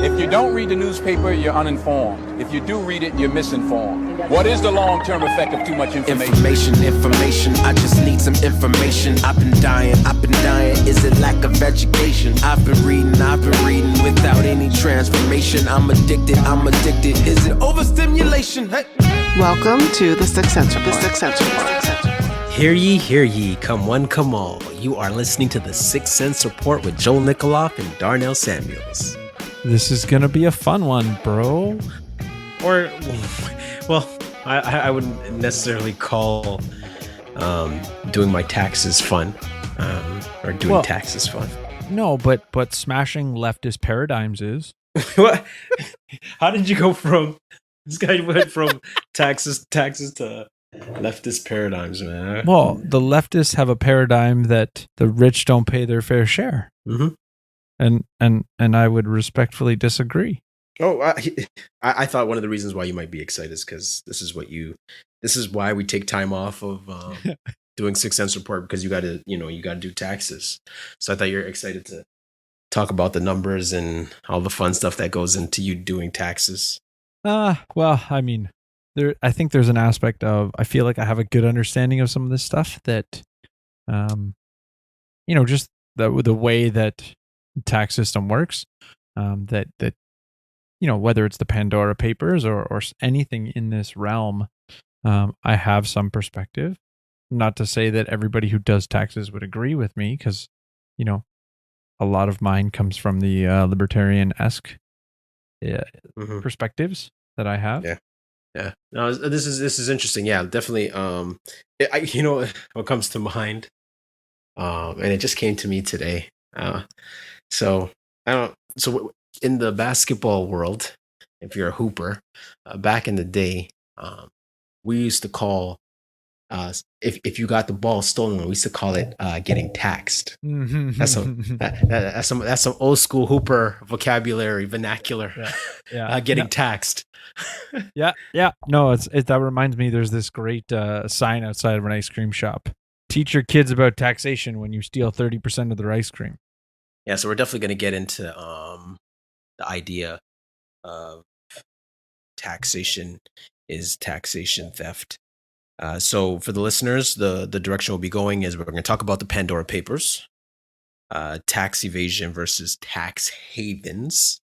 If you don't read the newspaper, you're uninformed. If you do read it, you're misinformed. What is the long-term effect of too much information? Information, I just need some information. I've been dying. Is it lack of education? I've been reading without any transformation. I'm addicted. Is it overstimulation? Hey. Welcome to the Sixth Sense Report. Hear ye, come one, come all. You are listening to the Sixth Sense Report with Joel Nikoloff and Darnell Samuels. This is going to be a fun one, bro. Or, well, I wouldn't necessarily call doing my taxes fun, or doing taxes fun. No, but smashing leftist paradigms is. What? How did you go from, this guy went from taxes to leftist paradigms, man? Well, the leftists have a paradigm that the rich don't pay their fair share. Mm-hmm. And I would respectfully disagree. Oh, I thought one of the reasons why you might be excited is because this is why we take time off of doing Sixth Sense Report, because you got to do taxes. So I thought you're excited to talk about the numbers and all the fun stuff that goes into you doing taxes. Well, I mean, I think there's an aspect of, I feel like I have a good understanding of some of this stuff that, just the way that the tax system works, that whether it's the Pandora Papers or anything in this realm, I have some perspective. Not to say that everybody who does taxes would agree with me, because a lot of mine comes from the libertarian-esque perspectives that I have. Yeah. No, this is interesting. Yeah, definitely. What comes to mind, and it just came to me today. So in the basketball world, if you're a hooper, back in the day, we used to call, if you got the ball stolen, we used to call it getting taxed. That's some old school hooper vocabulary, vernacular. Yeah. Getting taxed. Yeah. No, that reminds me. There's this great sign outside of an ice cream shop. Teach your kids about taxation when you steal 30% of their ice cream. Yeah, so we're definitely going to get into the idea of taxation. Is taxation theft? So for the listeners, the direction we'll be going is we're going to talk about the Pandora Papers, tax evasion versus tax havens.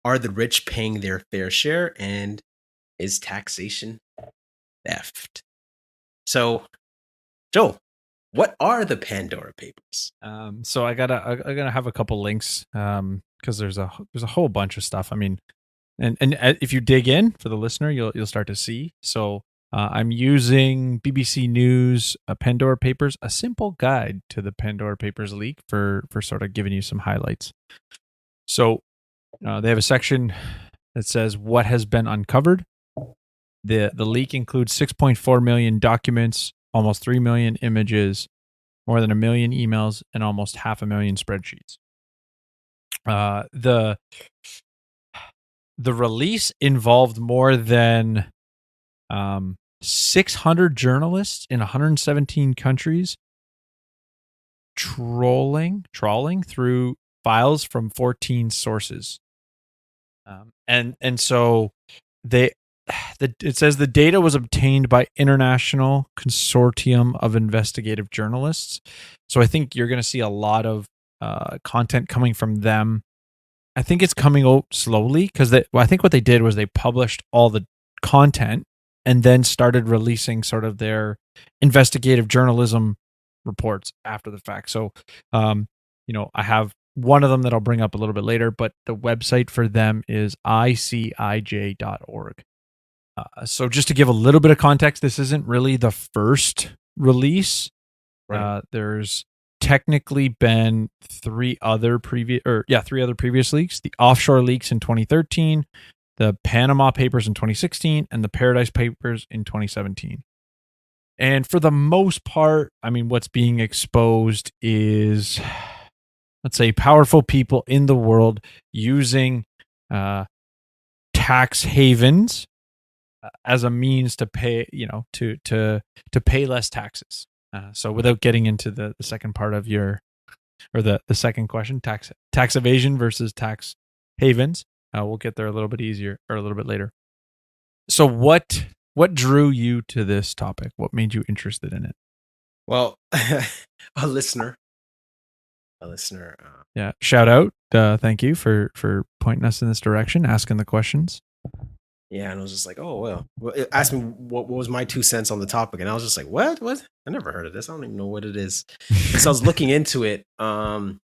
Are the rich paying their fair share, and is taxation theft? So, Joe, what are the Pandora Papers? So I'm gonna have a couple links, because there's a whole bunch of stuff. I mean, and if you dig in for the listener, you'll start to see. So I'm using BBC News Pandora Papers, a simple guide to the Pandora Papers leak for sort of giving you some highlights. So they have a section that says what has been uncovered. The leak includes 6.4 million documents, almost 3 million images, more than 1 million emails, and almost 500,000 spreadsheets. The release involved more than 600 journalists in 117 countries trawling through files from 14 sources. And so it says the data was obtained by International Consortium of Investigative Journalists. So I think you're going to see a lot of content coming from them. I think it's coming out slowly, because I think what they did was they published all the content and then started releasing sort of their investigative journalism reports after the fact. So, I have one of them that I'll bring up a little bit later, but the website for them is icij.org. So just to give a little bit of context, this isn't really the first release. Right. There's technically been three other previous leaks: the offshore leaks in 2013, the Panama Papers in 2016, and the Paradise Papers in 2017. And for the most part, I mean, what's being exposed is, let's say, powerful people in the world using tax havens as a means to pay, to pay less taxes. So without getting into the second part of the second question, tax evasion versus tax havens. We'll get there a little bit easier or a little bit later. So what drew you to this topic? What made you interested in it? Well, a listener. Yeah. Shout out. Thank you for pointing us in this direction, asking the questions. Yeah, and I was just like, oh well. It asked me what was my 2 cents on the topic, and I was just like, what? I never heard of this. I don't even know what it is. And so I was looking into it, and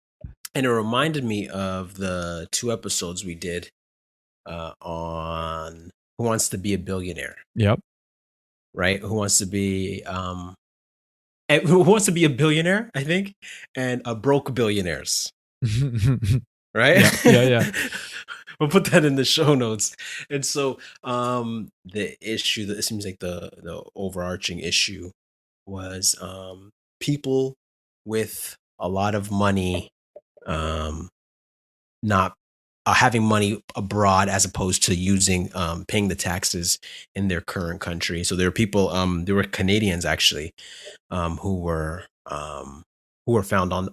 it reminded me of the 2 episodes we did on Who Wants to Be a Billionaire, Yep. right? Who Wants to Be Who Wants to Be a Billionaire, I think, and Broke Billionaires, right? Yeah. We'll put that in the show notes. And so the issue that it seems like the overarching issue was people with a lot of money not having money abroad as opposed to using paying the taxes in their current country. So there were people, there were Canadians actually, who were found on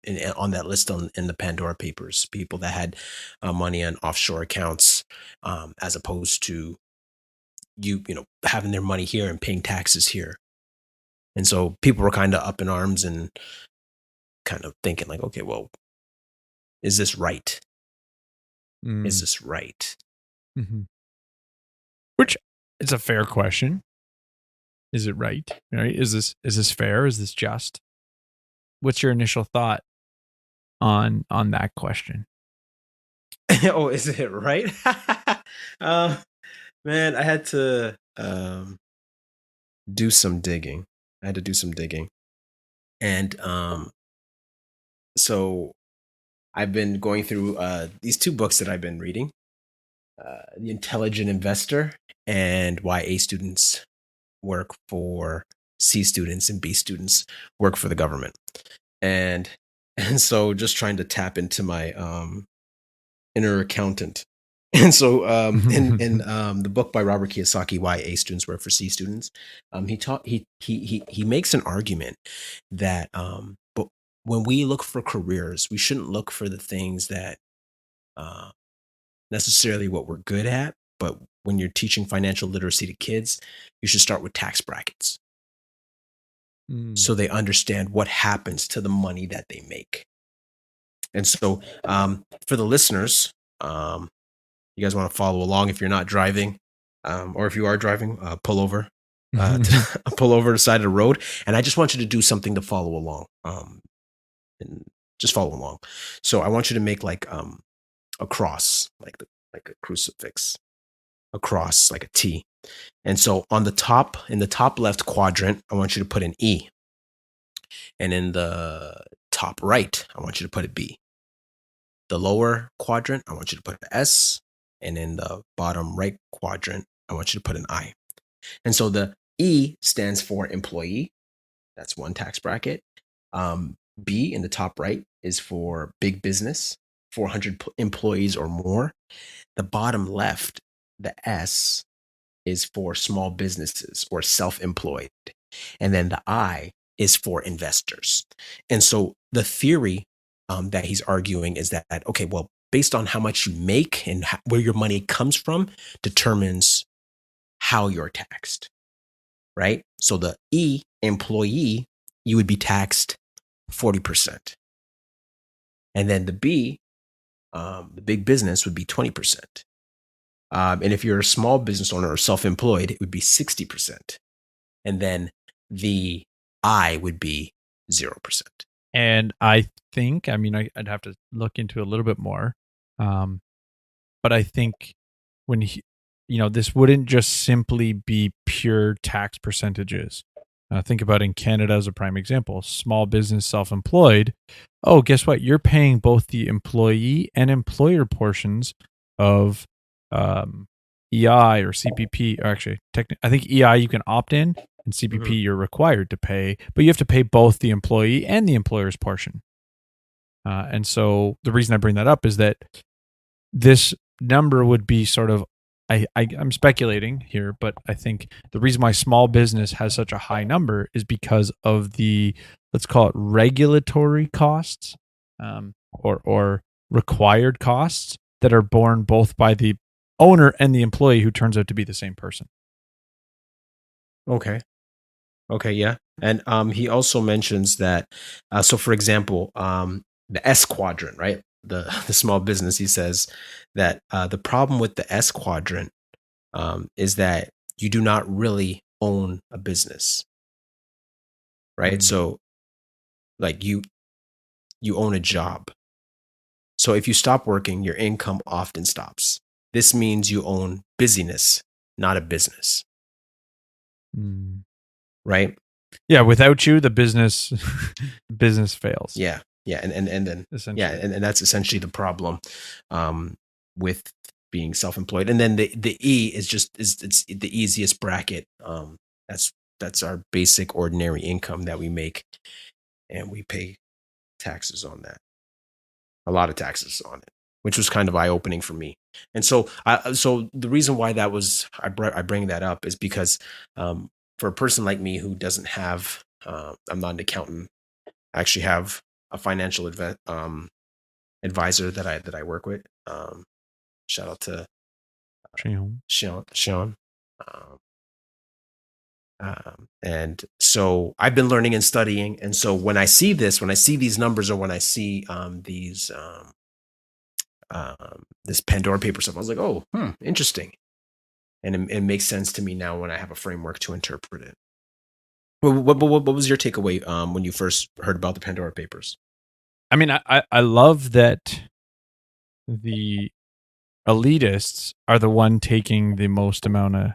that list in the Pandora Papers. People that had money on offshore accounts, as opposed to you know having their money here and paying taxes here. And so people were kind of up in arms and kind of thinking like, okay, well, is this right? Is this right? Mm-hmm. Which is a fair question. Is it right? Right? Is this fair? Is this just? What's your initial thought on that question? Oh, is it right? Man, I had to do some digging. And so I've been going through these 2 books that I've been reading, The Intelligent Investor and Why A Students Work for C Students and B Students Work for the Government. And so just trying to tap into my inner accountant. And so in the book by Robert Kiyosaki, Why A Students Work for C Students, he makes an argument that but when we look for careers, we shouldn't look for the things that necessarily what we're good at, but when you're teaching financial literacy to kids, you should start with tax brackets. So they understand what happens to the money that they make. And so for the listeners, you guys want to follow along if you're not driving, or if you are driving, pull over to the side of the road. And I just want you to do something to follow along. And just follow along. So I want you to make like a cross, like a crucifix, a cross, like a T. And so in the top left quadrant, I want you to put an E. And in the top right, I want you to put a B. The lower quadrant, I want you to put an S. And in the bottom right quadrant, I want you to put an I. And so the E stands for employee. That's one tax bracket. B in the top right is for big business, 400 employees or more. The bottom left, the S, is for small businesses or self-employed. And then the I is for investors. And so the theory that he's arguing is that, okay, well, based on how much you make and where your money comes from determines how you're taxed, right? So the E, employee, you would be taxed 40%. And then the B, the big business, would be 20%. And if you're a small business owner or self-employed, it would be 60%. And then the I would be 0%. And I think, I mean, I'd have to look into it a little bit more. But I think when this wouldn't just simply be pure tax percentages. Think about in Canada as a prime example, small business, self-employed. Oh, guess what? You're paying both the employee and employer portions of EI or CPP. Or actually, I think EI you can opt in, and CPP you're required to pay, but you have to pay both the employee and the employer's portion. And so the reason I bring that up is that this number would be sort of, I'm speculating here, but I think the reason why small business has such a high number is because of the, let's call it regulatory costs, or required costs that are borne both by the owner and the employee who turns out to be the same person. Okay. Okay, yeah. And he also mentions that, so for example, the S quadrant, right? The small business, he says that the problem with the S quadrant is that you do not really own a business, right? Mm. So like you own a job. So if you stop working, your income often stops. This means you own busyness, not a business, Mm. right? Yeah, without you, the business fails. Yeah, yeah, and then Essentially. yeah, and that's essentially the problem with being self-employed. And then the E is just it's the easiest bracket. That's our basic ordinary income that we make, and we pay taxes on that. A lot of taxes on it, which was kind of eye-opening for me. And so so the reason why that was I bring that up is because for a person like me who doesn't have I'm not an accountant. I actually have a financial advisor that I work with. Shout out to Sean. And so I've been learning and studying. And so when I see these numbers, or when I see this Pandora paper stuff, I was like, oh, interesting. And it makes sense to me now when I have a framework to interpret it. What was your takeaway when you first heard about the Pandora Papers? I mean, I love that the elitists are the one taking the most amount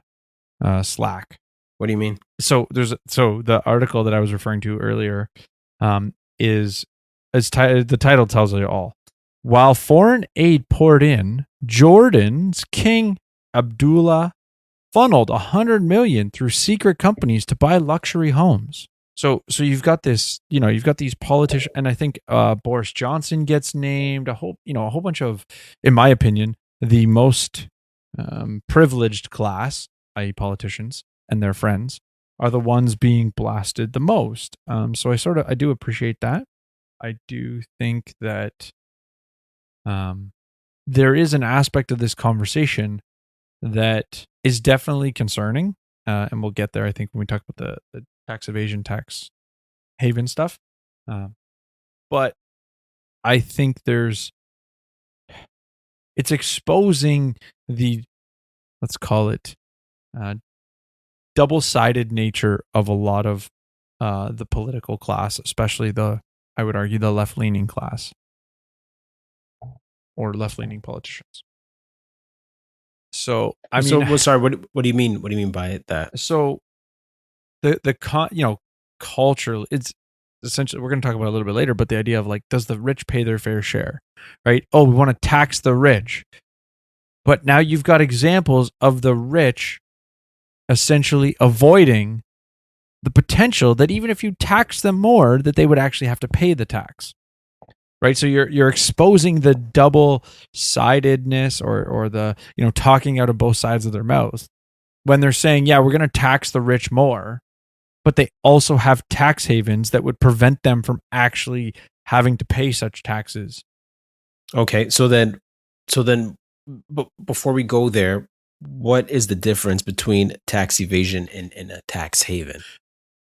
of slack. What do you mean? So the article that I was referring to earlier is the title tells you all. While foreign aid poured in, Jordan's King Abdullah funneled $100 million through secret companies to buy luxury homes. So you've got this, you've got these politicians, and I think Boris Johnson gets named, a whole bunch of, in my opinion, the most privileged class, i.e. politicians and their friends, are the ones being blasted the most. So I do appreciate that. I do think that there is an aspect of this conversation that is definitely concerning, and we'll get there, I think, when we talk about the tax evasion, tax haven stuff. But I think it's exposing the, let's call it, double-sided nature of a lot of the political class, especially I would argue, the left-leaning class or left-leaning politicians. So I mean, sorry. What do you mean? What do you mean by that? So culture, it's essentially, we're going to talk about it a little bit later, but the idea of like, does the rich pay their fair share, right? Oh, we want to tax the rich. But now you've got examples of the rich essentially avoiding the potential that even if you tax them more, that they would actually have to pay the tax. Right. So you're exposing the double-sidedness or the, talking out of both sides of their mouth when they're saying, yeah, we're going to tax the rich more, but they also have tax havens that would prevent them from actually having to pay such taxes. Okay. So then before we go there, what is the difference between tax evasion and a tax haven,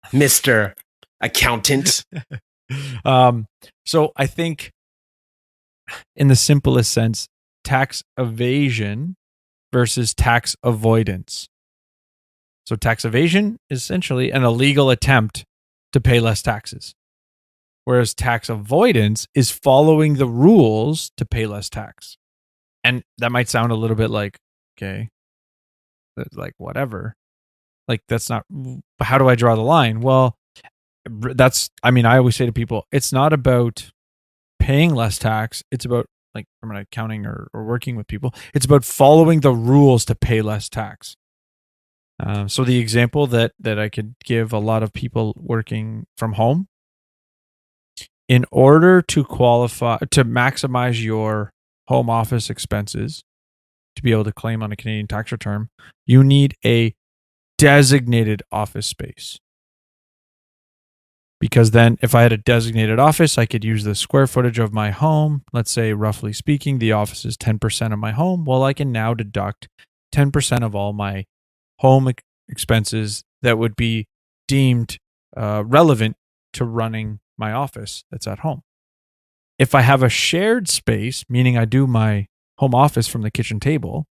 Mr. Accountant? So I think in the simplest sense, tax evasion versus tax avoidance. So tax evasion is essentially an illegal attempt to pay less taxes, whereas tax avoidance is following the rules to pay less tax. And that might sound a little bit like, okay, like whatever. Like that's not, how do I draw the line? Well, I always say to people, it's not about paying less tax. It's about, like, from an accounting or working with people, it's about following the rules to pay less tax. So the example that I could give a lot of people working from home, in order to qualify, to maximize your home office expenses, to be able to claim on a Canadian tax return, you need a designated office space. Because then if I had a designated office, I could use the square footage of my home. Let's say, roughly speaking, the office is 10% of my home. Well, I can now deduct 10% of all my home expenses that would be deemed relevant to running my office that's at home. If I have a shared space, meaning I do my home office from the kitchen table,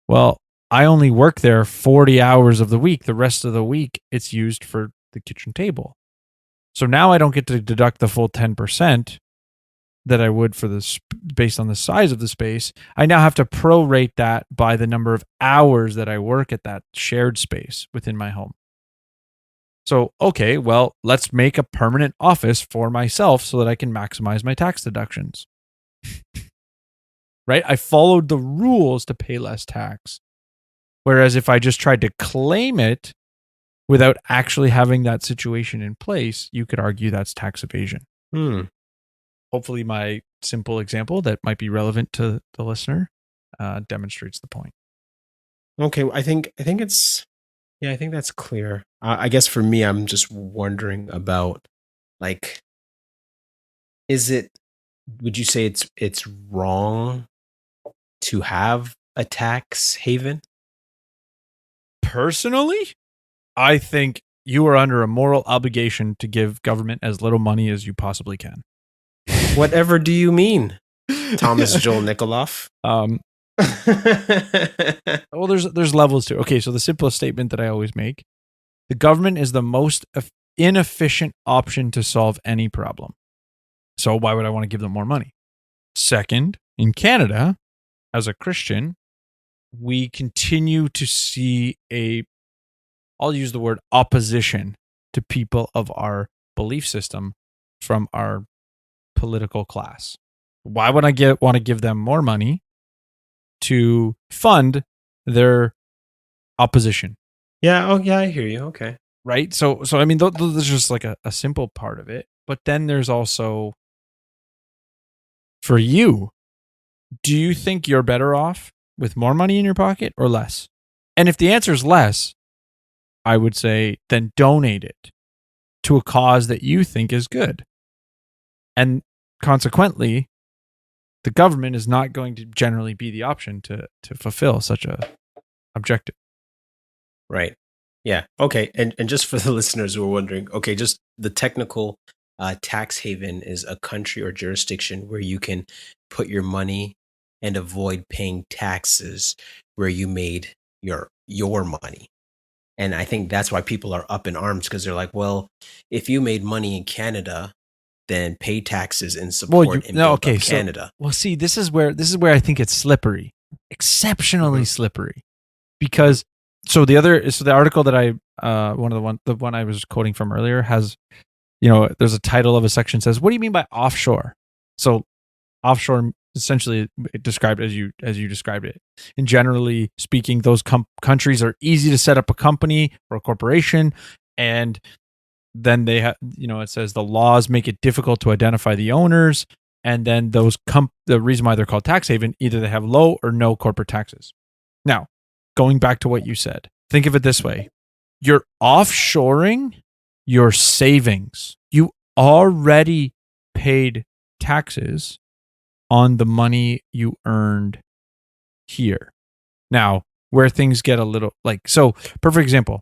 well, I only work there 40 hours of the week. The rest of the week, it's used for the kitchen table. So now I don't get to deduct the full 10% that I would for this based on the size of the space. I now have to prorate that by the number of hours that I work at that shared space within my home. So, okay, well, let's make a permanent office for myself so that I can maximize my tax deductions. Right? I followed the rules to pay less tax. Whereas if I just tried to claim it without actually having that situation in place, you could argue that's tax evasion. Hopefully my simple example that might be relevant to the listener demonstrates the point. Okay, I think it's I think that's clear. I guess for me, I'm just wondering about, like, would you say it's wrong to have a tax haven? Personally, I think you are under a moral obligation to give government as little money as you possibly can. Whatever do you mean, Thomas Joel Nikoloff? Well, there's levels to it. Okay, so the simplest statement that I always make: the government is the most inefficient option to solve any problem. So why would I want to give them more money? Second, in Canada, as a Christian, we continue to see I'll use the word opposition to people of our belief system from our political class. Why would I want to give them more money to fund their opposition? Yeah. Oh, yeah. I hear you. Okay. Right. So I mean, there's just like a simple part of it, but then there's also, for you, do you think you're better off with more money in your pocket or less? And if the answer is less, I would say then donate it to a cause that you think is good. And consequently, the government is not going to generally be the option to fulfill such a objective. Right. Yeah. Okay. And just for the listeners who are wondering, okay, just the technical tax haven is a country or jurisdiction where you can put your money and avoid paying taxes where you made your money. And I think that's why people are up in arms, because they're like, well, if you made money in Canada, then pay taxes and support Canada. Well, see, this is where I think it's slippery, exceptionally slippery, because the article that I the one I was quoting from earlier has, there's a title of a section says, what do you mean by offshore? So offshore essentially described as you described it. And generally speaking, those countries are easy to set up a company or a corporation, and then they have, it says the laws make it difficult to identify the owners, and then those the reason why they're called tax haven, either they have low or no corporate taxes. Now, going back to what you said, think of it this way: you're offshoring your savings. You already paid taxes on the money you earned here. Now, where things get a little perfect example.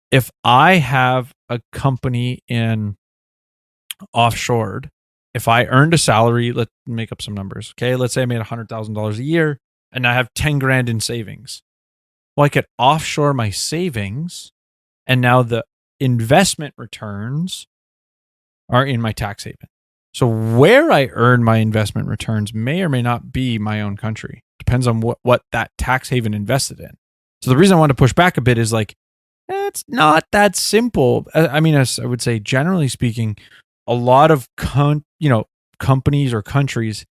If I have a company in offshored, if I earned a salary, let's make up some numbers. Okay. Let's say I made $100,000 a year and I have 10 grand in savings. Well, I could offshore my savings, and now the investment returns are in my tax haven. So where I earn my investment returns may or may not be my own country. Depends on what that tax haven invested in. So the reason I want to push back a bit is it's not that simple. I mean, as I would say, generally speaking, a lot of companies or countries,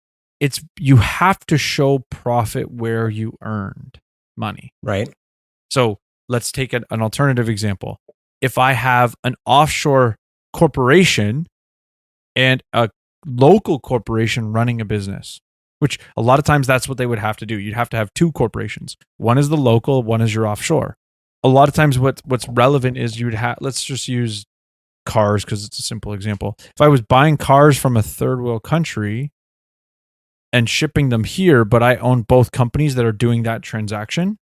you have to show profit where you earned money. Right. So let's take an alternative example. If I have an offshore corporation and a local corporation running a business, which a lot of times that's what they would have to do. You'd have to have two corporations. One is the local, one is your offshore. A lot of times what's relevant is let's just use cars because it's a simple example. If I was buying cars from a third world country and shipping them here, but I own both companies that are doing that transaction,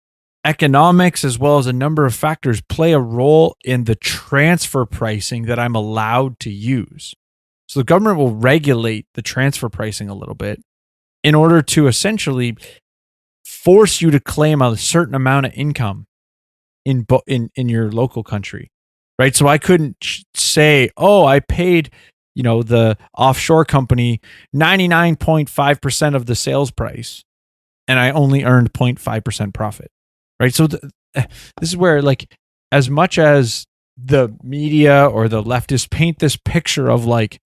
economics as well as a number of factors play a role in the transfer pricing that I'm allowed to use. So the government will regulate the transfer pricing a little bit in order to essentially force you to claim a certain amount of income in your local country, right? So I couldn't say, oh, I paid, the offshore company 99.5% of the sales price and I only earned 0.5% profit, right? So this is where, like, as much as the media or the leftists paint this picture of like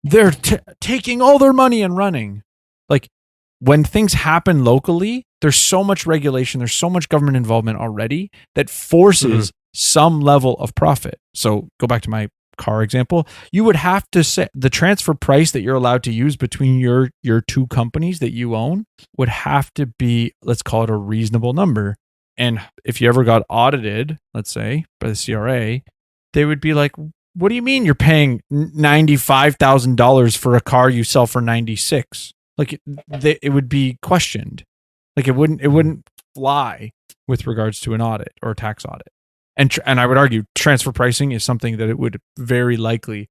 they're taking all their money and running, like, when things happen locally, there's so much regulation, there's so much government involvement already that forces some level of profit. So go back to my car example. You would have to set the transfer price that you're allowed to use between your two companies that you own would have to be, let's call it a reasonable number. And if you ever got audited, let's say by the CRA, they would be like, what do you mean you're paying $95,000 for a car you sell for 96? Like, it would be questioned. Like, it wouldn't fly with regards to an audit or a tax audit. And I would argue transfer pricing is something that it would very likely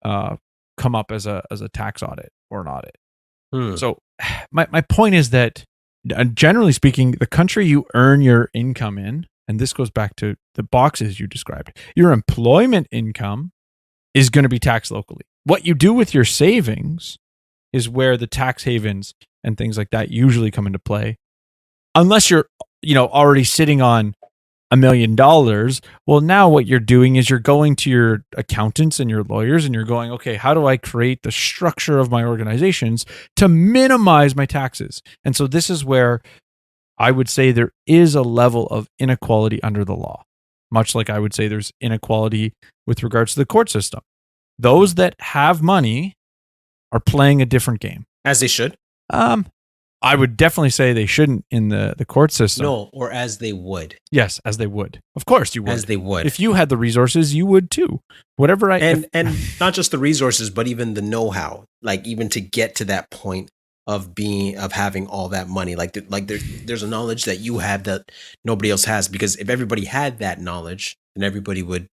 come up as a tax audit or an audit. So my point is that, generally speaking, the country you earn your income in, and this goes back to the boxes you described, your employment income is going to be taxed locally. What you do with your savings is where the tax havens and things like that usually come into play. Unless you're, already sitting on $1 million. Well, now what you're doing is you're going to your accountants and your lawyers and you're going, okay, how do I create the structure of my organizations to minimize my taxes? And so this is where I would say there is a level of inequality under the law, much like I would say there's inequality with regards to the court system. Those that have money are playing a different game. As they should. I would definitely say they shouldn't in the court system. No, or as they would. Yes, as they would. Of course you would. As they would. If you had the resources, you would too. Whatever and not just the resources, but even the know-how. Like, even to get to that point of having all that money. There's a knowledge that you have that nobody else has, because if everybody had that knowledge, then everybody would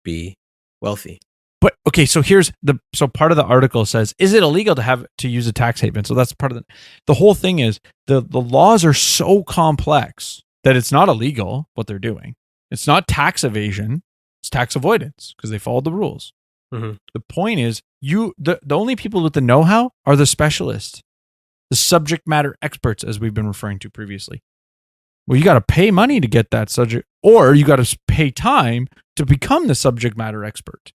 be wealthy. But okay, so part of the article says, is it illegal to use a tax haven? So that's part of the whole thing is the laws are so complex that it's not illegal what they're doing. It's not tax evasion, it's tax avoidance because they followed the rules. The point is the only people with the know-how are the specialists, the subject matter experts, as we've been referring to previously. Well, you got to pay money to get that subject, or you got to pay time to become the subject matter expert.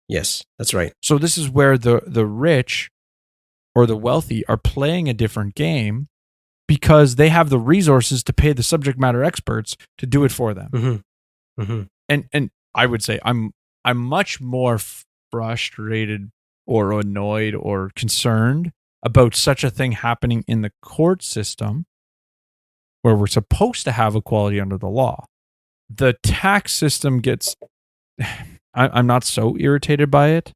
Yes, that's right. So this is where the rich or the wealthy are playing a different game because they have the resources to pay the subject matter experts to do it for them. And I would say I'm much more frustrated or annoyed or concerned about such a thing happening in the court system where we're supposed to have equality under the law. The tax system gets... I'm not so irritated by it,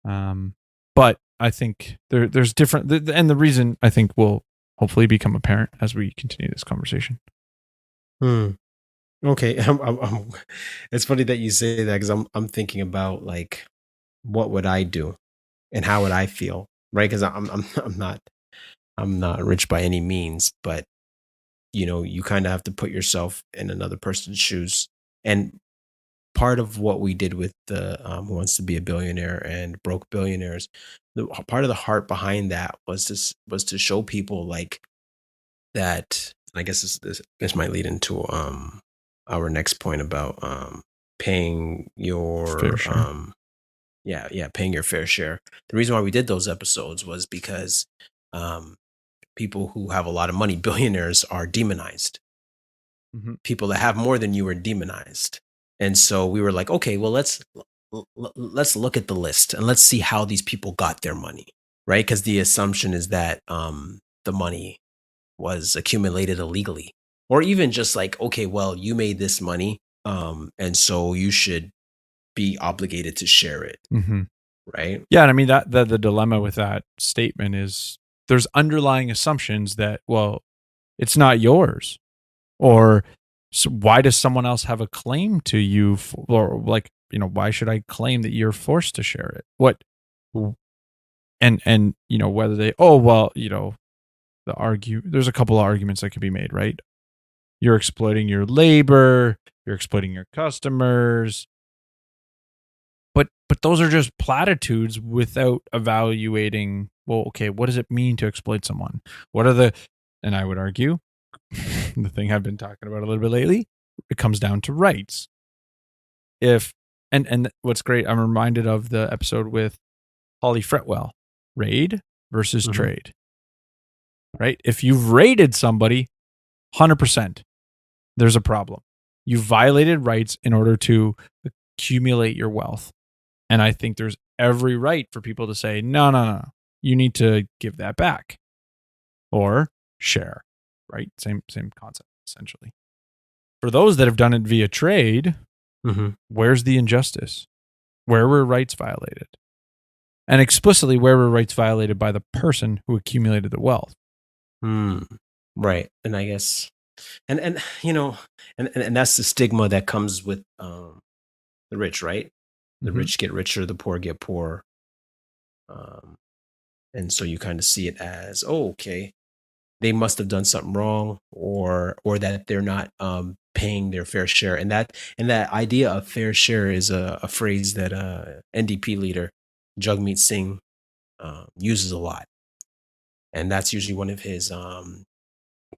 but I think there's different, and the reason I think will hopefully become apparent as we continue this conversation. Okay, it's funny that you say that, because I'm thinking about, like, what would I do, and how would I feel, right? Because I'm not rich by any means, but you kind of have to put yourself in another person's shoes. And part of what we did with the Who Wants to Be a Billionaire and Broke Billionaires, part of the heart behind that was to show people, like, that. I guess this might lead into our next point about paying your fair share. Paying your fair share. The reason why we did those episodes was because people who have a lot of money, billionaires, are demonized. People that have more than you are demonized. And so we were like, okay, well, let's look at the list and let's see how these people got their money, right? Because the assumption is that the money was accumulated illegally, or even just like, okay, well, you made this money, and so you should be obligated to share it, right? Yeah, and I mean that the dilemma with that statement is there's underlying assumptions that, well, it's not yours, or so why does someone else have a claim to you, or like, why should I claim that you're forced to share it? What, and whether they, there's a couple of arguments that could be made, right? You're exploiting your labor, you're exploiting your customers. But those are just platitudes without evaluating, well, okay, what does it mean to exploit someone? And I would argue, the thing I've been talking about a little bit lately, it comes down to rights. And what's great, I'm reminded of the episode with Holly Fretwell, raid versus trade. Right? If you've raided somebody, 100%, there's a problem. You violated rights in order to accumulate your wealth. And I think there's every right for people to say, no, you need to give that back or share, right? Same concept, essentially. For those that have done it via trade, where's the injustice? Where were rights violated? And explicitly, where were rights violated by the person who accumulated the wealth? Right. And I guess, and that's the stigma that comes with the rich, right? The rich get richer, the poor get poorer. And so you kind of see it as, oh, okay, they must have done something wrong, or that they're not paying their fair share. And that idea of fair share is a phrase that NDP leader Jagmeet Singh uses a lot. And that's usually one of his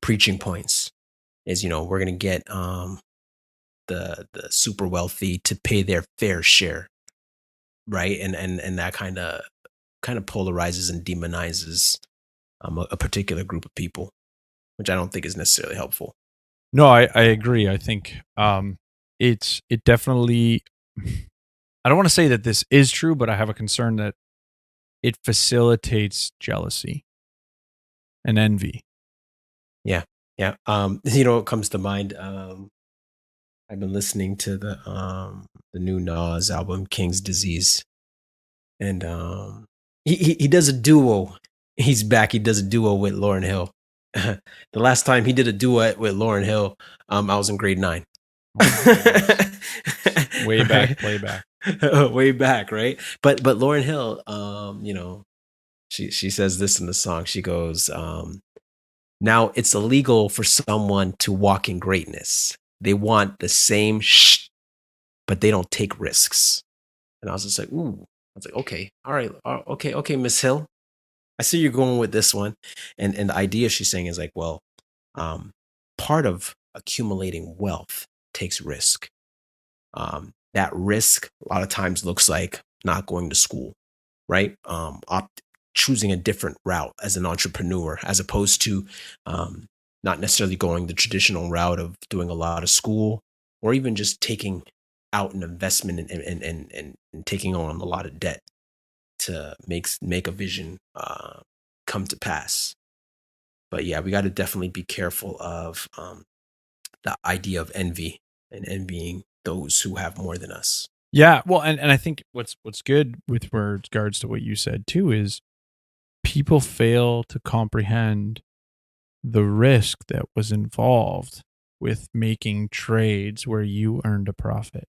preaching points is, we're going to get the super wealthy to pay their fair share. Right. And that kind of polarizes and demonizes a particular group of people, which I don't think is necessarily helpful. No, I agree. I think it definitely, I don't want to say that this is true, but I have a concern that it facilitates jealousy and envy. Yeah. What comes to mind, I've been listening to the new Nas album, King's Disease. And he does a duo. He's back. He does a duo with Lauryn Hill. The last time he did a duet with Lauryn Hill, I was in grade 9. Way back, way back. Way back, right? But Lauryn Hill, she says this in the song. She goes, now it's illegal for someone to walk in greatness. They want the same but they don't take risks. And I was just like, ooh. I was like, okay, all right, okay, Miss Hill. I see you're going with this one. And the idea she's saying is like, well, part of accumulating wealth takes risk. That risk a lot of times looks like not going to school, right? Choosing a different route as an entrepreneur, as opposed to not necessarily going the traditional route of doing a lot of school, or even just taking out an investment and taking on a lot of debt to make a vision come to pass. But yeah, we got to definitely be careful of the idea of envy and envying those who have more than us. Yeah, well, and I think what's good with regards to what you said too is people fail to comprehend the risk that was involved with making trades where you earned a profit.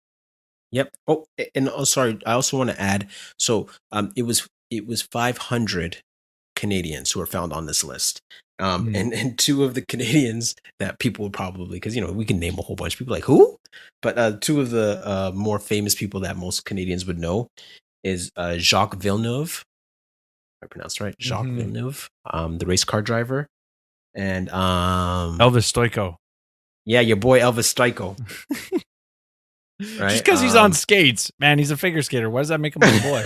Yep. Oh, and sorry, I also want to add. So, it was 500 Canadians who are found on this list, and two of the Canadians that people would probably, because we can name a whole bunch of people like who, but two of the more famous people that most Canadians would know is Jacques Villeneuve. If I pronounced right, Jacques Villeneuve, the race car driver, and Elvis Stoico. Yeah, your boy Elvis Stoico. Right? Just because he's on skates, man, he's a figure skater. Why does that make him a boy?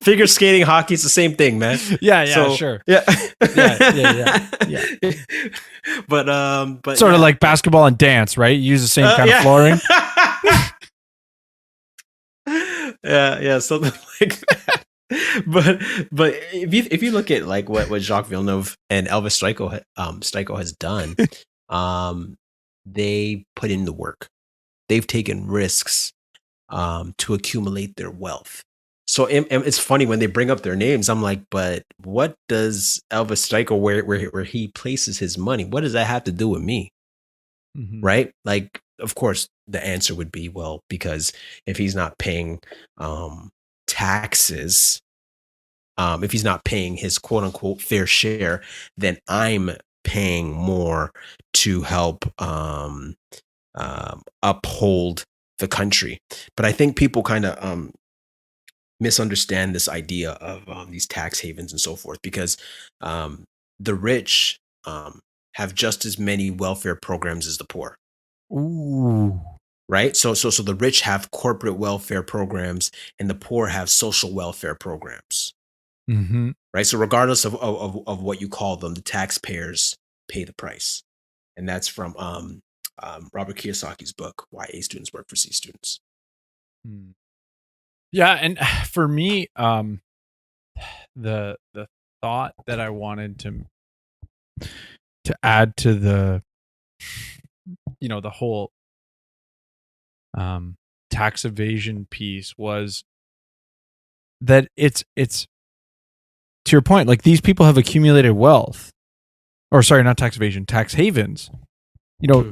Figure skating, hockey, it's the same thing, man. Yeah, So, sure. Yeah. Yeah. But Sort of like basketball and dance, right? You use the same kind of flooring. Yeah, something like that. But if you look at like what Jacques Villeneuve and Elvis Stoico has done, they put in the work. They've taken risks to accumulate their wealth. So it's funny when they bring up their names. I'm like, but what does Elvis Stryker, where he places his money, what does that have to do with me? Mhm. Right? Like, of course, the answer would be, well, because if he's not paying taxes, if he's not paying his quote unquote fair share, then I'm paying more to help uphold the country. But I think people kind of misunderstand this idea of these tax havens and so forth, because the rich have just as many welfare programs as the poor. Ooh. Right. So the rich have corporate welfare programs and the poor have social welfare programs. Mm-hmm. Right. So regardless of what you call them, the taxpayers pay the price. And that's from Robert Kiyosaki's book, Why A Students Work for C Students. Yeah, and for me, the thought that I wanted to add to the the whole tax evasion piece was that it's to your point, like these people have accumulated wealth, or sorry, not tax evasion, tax havens.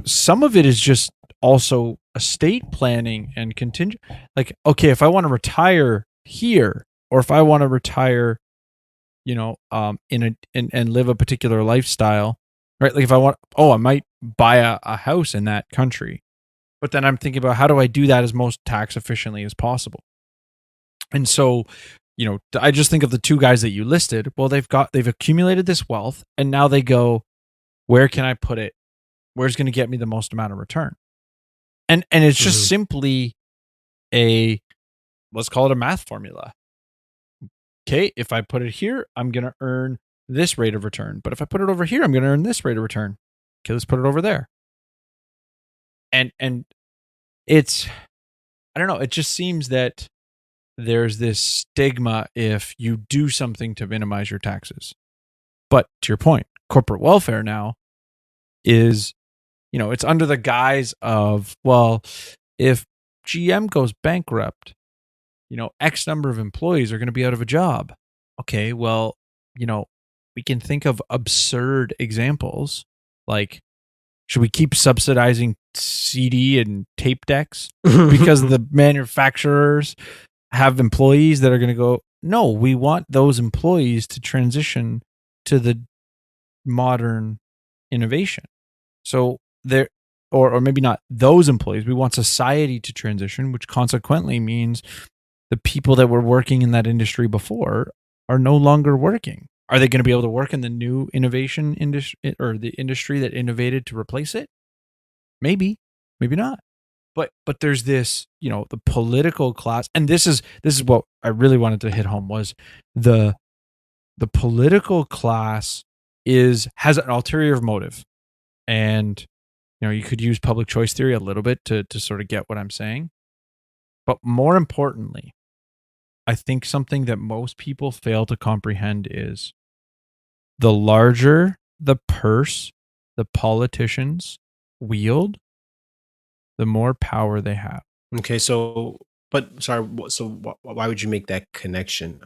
Some of it is just also estate planning and contingent. Like, okay, if I want to retire here, or if I want to retire, and live a particular lifestyle, right? Like if I want, I might buy a house in that country, but then I'm thinking about how do I do that as most tax efficiently as possible. And so, I just think of the two guys that you listed. Well, they've accumulated this wealth, and now they go, where can I put it? Where's going to get me the most amount of return? And it's just simply let's call it a math formula. Okay, if I put it here, I'm going to earn this rate of return. But if I put it over here, I'm going to earn this rate of return. Okay, let's put it over there. And it's, I don't know, it just seems that there's this stigma if you do something to minimize your taxes. But to your point, corporate welfare now is, it's under the guise of, well, if GM goes bankrupt, X number of employees are going to be out of a job. Okay, well, we can think of absurd examples like, should we keep subsidizing CD and tape decks because the manufacturers have employees that are going to go, no, we want those employees to transition to the modern innovation. So there, or maybe not those employees, we want society to transition, which consequently means the people that were working in that industry before are no longer working. Are they going to be able to work in the new innovation industry, or the industry that innovated to replace it? Maybe, maybe not. But there's this, the political class, and this is what I really wanted to hit home was the political class has an ulterior motive, and you could use public choice theory a little bit to sort of get what I'm saying. But more importantly, I think something that most people fail to comprehend is the larger the purse the politicians wield, the more power they have. Okay, so why would you make that connection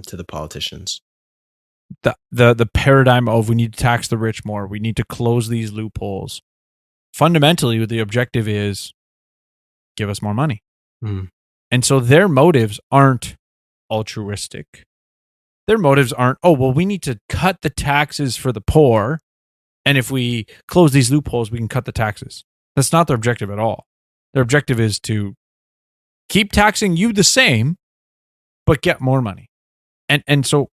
to the politicians? The paradigm of we need to tax the rich more, we need to close these loopholes. Fundamentally, the objective is give us more money. And so their motives aren't altruistic. Their motives aren't, we need to cut the taxes for the poor, and if we close these loopholes, we can cut the taxes. That's not their objective at all. Their objective is to keep taxing you the same, but get more money. And so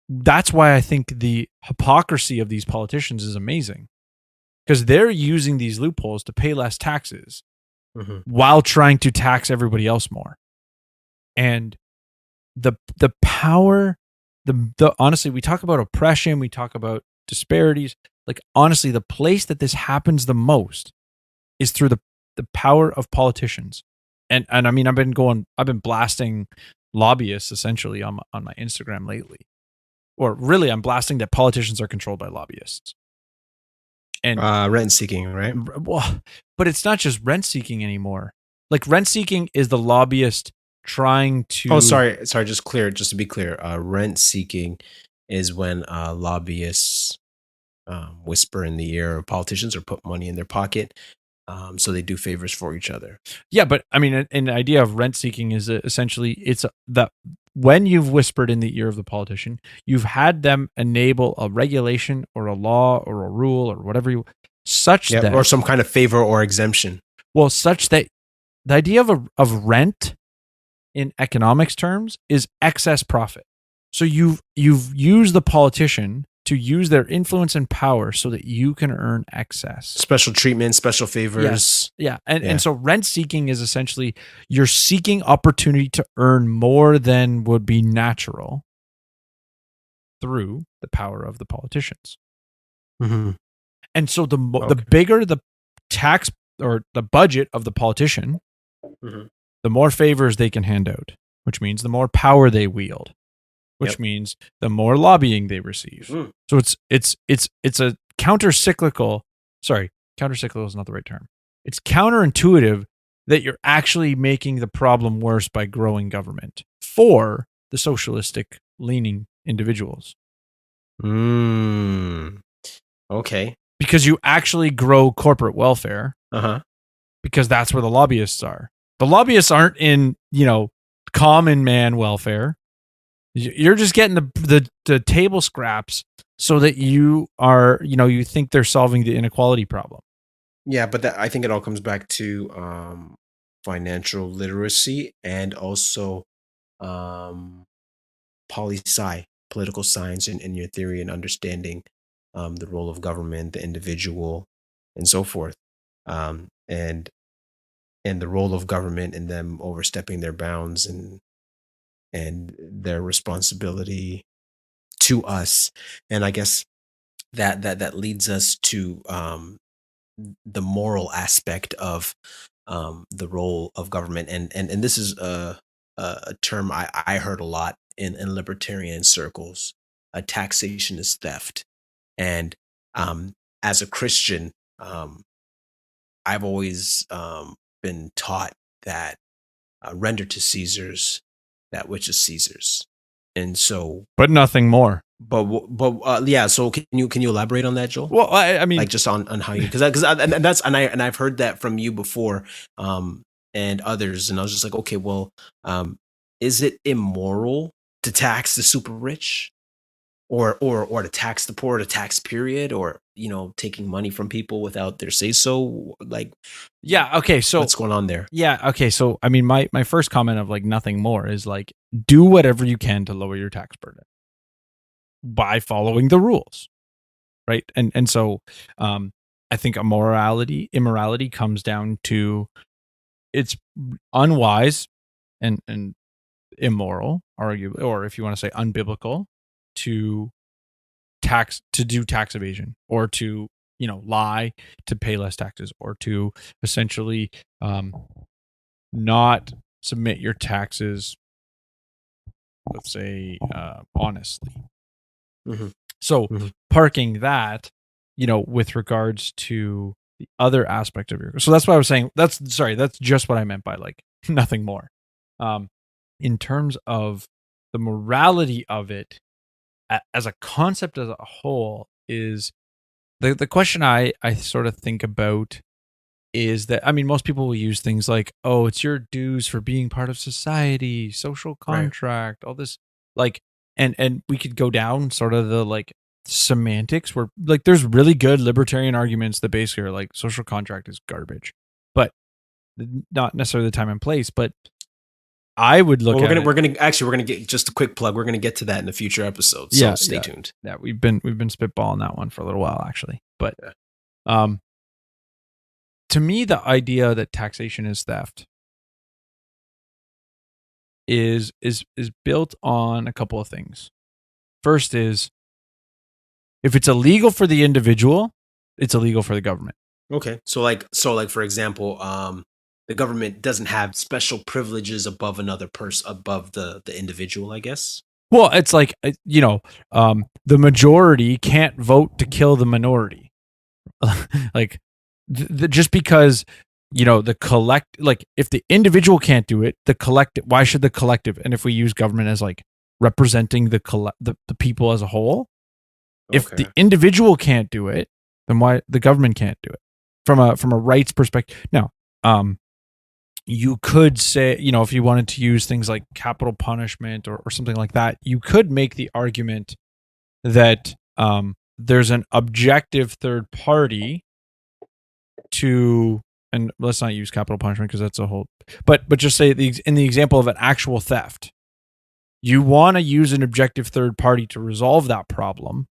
that's why I think the hypocrisy of these politicians is amazing, because they're using these loopholes to pay less taxes while trying to tax everybody else more. And the power, the honestly, we talk about oppression, we talk about disparities. Like, honestly, the place that this happens the most is through the power of politicians. And I mean, I've been blasting lobbyists essentially on my Instagram lately. Or really, I'm blasting that politicians are controlled by lobbyists. And rent seeking, right? Well, but it's not just rent seeking anymore. like rent seeking is the lobbyist trying to. Oh, sorry. Just to be clear, rent seeking is when lobbyists whisper in the ear of politicians or put money in their pocket. So they do favors for each other. Yeah, but I mean, an idea of rent seeking is essentially it's that when you've whispered in the ear of the politician, you've had them enable a regulation or a law or a rule or whatever that, or some kind of favor or exemption. Well, such that the idea of rent in economics terms is excess profit. So you've used the politician to use their influence and power so that you can earn excess. Special treatment, special favors. Yes. Yeah. And so rent seeking is essentially you're seeking opportunity to earn more than would be natural through the power of the politicians. Mm-hmm. And so the bigger the tax or the budget of the politician, mm-hmm. the more favors they can hand out, which means the more power they wield, which means the more lobbying they receive. So it's a counter-cyclical. Sorry, counter-cyclical is not the right term. It's counterintuitive that you're actually making the problem worse by growing government for the socialistic leaning individuals. Okay. Because you actually grow corporate welfare. Uh-huh. Because that's where the lobbyists are. The lobbyists aren't in, common man welfare. You're just getting the table scraps so that you are, you think they're solving the inequality problem. Yeah, but I think it all comes back to financial literacy and also poli-sci, political science in your theory and understanding the role of government, the individual, and so forth. And the role of government and them overstepping their bounds and their responsibility to us. And I guess that leads us to the moral aspect of the role of government. And this is a term I heard a lot in libertarian circles. Taxation is theft. And as a Christian, I've always been taught that render to Caesar's that which is Caesar's, and so, but nothing more. But yeah. So can you elaborate on that, Joel? Well, I mean, like just on how you and I've heard that from you before, and others, and I was just like, okay, well, is it immoral to tax the super rich, or to tax the poor, to tax period, or taking money from people without their say so? Like, yeah, okay, so what's going on there? Yeah, okay, so I mean, my first comment of like nothing more is like do whatever you can to lower your tax burden by following the rules, right? And so I think immorality comes down to it's unwise and immoral, arguably, or if you want to say unbiblical, to do tax evasion, or to lie to pay less taxes, or to essentially not submit your taxes, let's say, honestly. Mm-hmm. So parking that, with regards to the other aspect of your, so that's what I was saying. That's just what I meant by like nothing more. In terms of the morality of it as a concept as a whole, is the question I sort of think about is that, I mean, most people will use things like, oh, it's your dues for being part of society, social contract, all this, like, and we could go down sort of the like semantics where like there's really good libertarian arguments that basically are like social contract is garbage, but not necessarily the time and place. But I would look at we're gonna get just a quick plug. We're gonna get to that in the future episodes. So stay tuned. Yeah, we've been spitballing that one for a little while actually. But to me, the idea that taxation is theft is built on a couple of things. First is, if it's illegal for the individual, it's illegal for the government. Okay. So like for example, the government doesn't have special privileges above another person, above the individual, I guess. Well, it's like, the majority can't vote to kill the minority. Like, just because the like if the individual can't do it, the collective, why should the collective? And if we use government as like representing the people as a whole, if the individual can't do it, then why the government can't do it from a rights perspective? Now, you could say, if you wanted to use things like capital punishment or something like that, you could make the argument that there's an objective third party to, and let's not use capital punishment because that's a whole, but just say in the example of an actual theft, you want to use an objective third party to resolve that problem,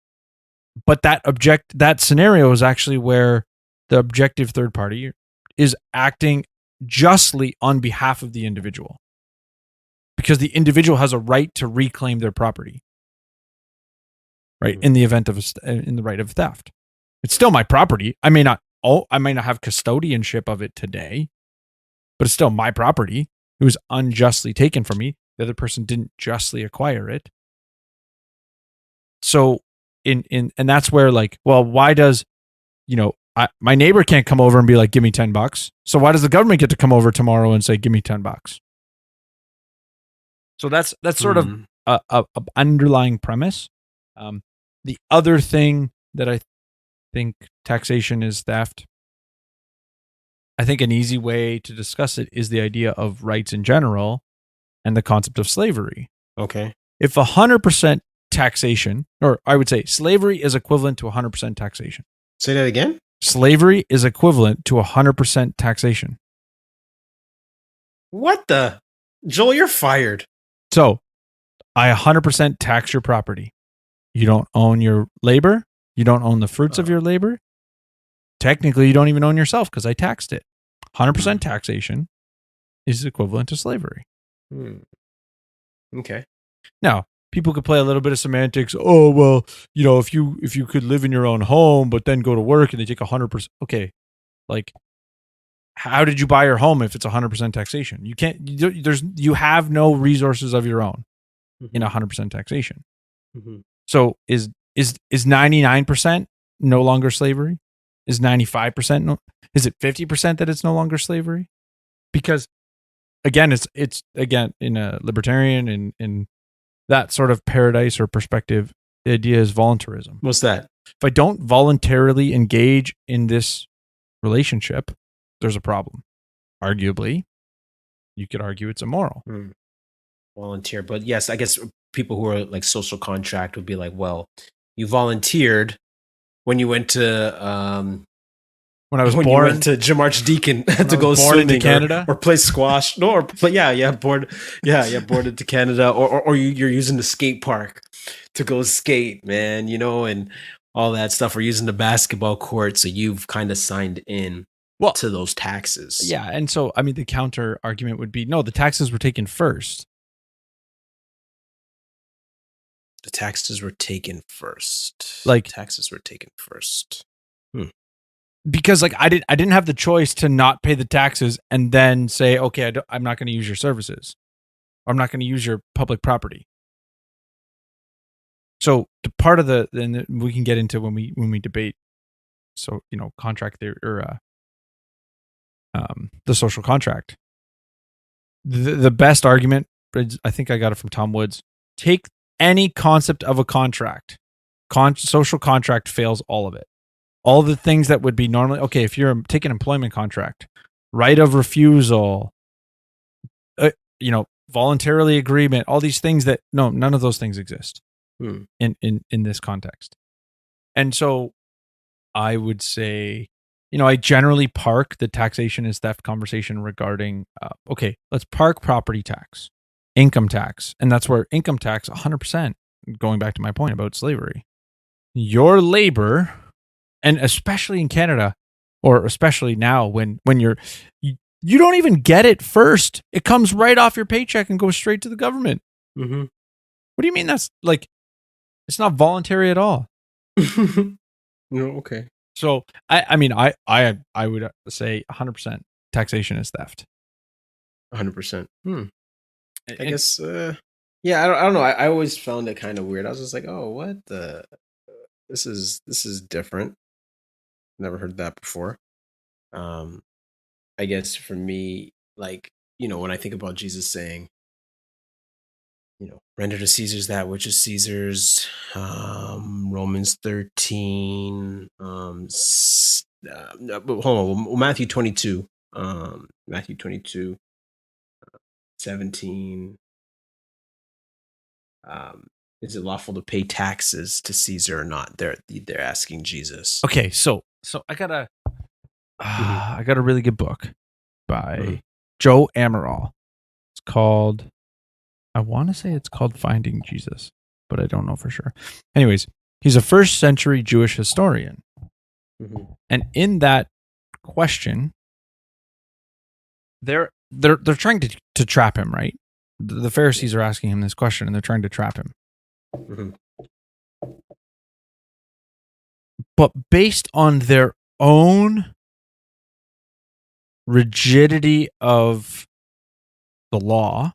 but that scenario is actually where the objective third party is acting justly on behalf of the individual, because the individual has a right to reclaim their property, right? In the event of in the right of theft, it's still my property. I may not have custodianship of it today, but it's still my property. It was unjustly taken from me. The other person didn't justly acquire it. So and that's where, like, well, why does, my neighbor can't come over and be like, give me $10. So why does the government get to come over tomorrow and say, give me $10? So that's sort of a underlying premise. The other thing that I think taxation is theft, I think an easy way to discuss it is the idea of rights in general and the concept of slavery. Okay. If 100% taxation, or I would say slavery is equivalent to 100% taxation. Say that again? Slavery is equivalent to 100% taxation. What the? Joel, you're fired. So I 100% tax your property. You don't own your labor. You don't own the fruits of your labor. Technically, you don't even own yourself because I taxed it. 100% taxation is equivalent to slavery. Okay. Now, people could play a little bit of semantics. Oh, well, if you could live in your own home, but then go to work and they take 100%. Okay. Like, how did you buy your home if it's 100% taxation? You can't, you have no resources of your own in 100% taxation. So is 99% no longer slavery? Is 95% no? Is it 50% that it's no longer slavery? Because again, it's again, in a libertarian in that sort of paradise or perspective, the idea is voluntarism. What's that? If I don't voluntarily engage in this relationship, there's a problem. Arguably, you could argue it's immoral. Volunteer. But yes, I guess people who are like social contract would be like, well, you volunteered when you went to when I was born, you went to Jim Archdeacon to go swimming into Canada or play squash. No, or play, born into Canada, or you're using the skate park to go skate, man, and all that stuff, or using the basketball court. So you've kind of signed in to those taxes. Yeah. And so, I mean, the counter argument would be, no, the taxes were taken first. The taxes were taken first. Like, taxes were taken first. Because like I didn't have the choice to not pay the taxes and then say, okay, I'm not going to use your services. Or I'm not going to use your public property. So the part of then we can get into when we debate. So, contract theory or the social contract. The best argument, I think I got it from Tom Woods. Take any concept of a contract. Social contract fails all of it. All the things that would be normally, okay, if you're taking an employment contract, right of refusal, voluntarily agreement, all these things that, no, none of those things exist in this context. And so I would say, I generally park the taxation is theft conversation regarding, okay, let's park property tax, income tax. And that's where income tax, 100%, going back to my point about slavery, your labor. And especially in Canada, or especially now when you don't even get it first. It comes right off your paycheck and goes straight to the government. What do you mean that's like, it's not voluntary at all? No, okay. So I mean, I would say 100% taxation is theft. 100%. I guess, yeah, I don't know. I always found it kind of weird. I was just like, oh, what the, this is different. Never heard that before. I guess for me, like, when I think about Jesus saying, render to Caesar's that which is Caesar's, Romans 13, no, but hold on, Matthew 22, Matthew 22, 17, is it lawful to pay taxes to Caesar or not? They're asking Jesus. Okay, so I got a really good book by Joe Amaral. It's called, I want to say it's called Finding Jesus, but I don't know for sure. Anyways, he's a first century Jewish historian. And in that question, they're trying to trap him, right? The Pharisees are asking him this question and they're trying to trap him. But based on their own rigidity of the law,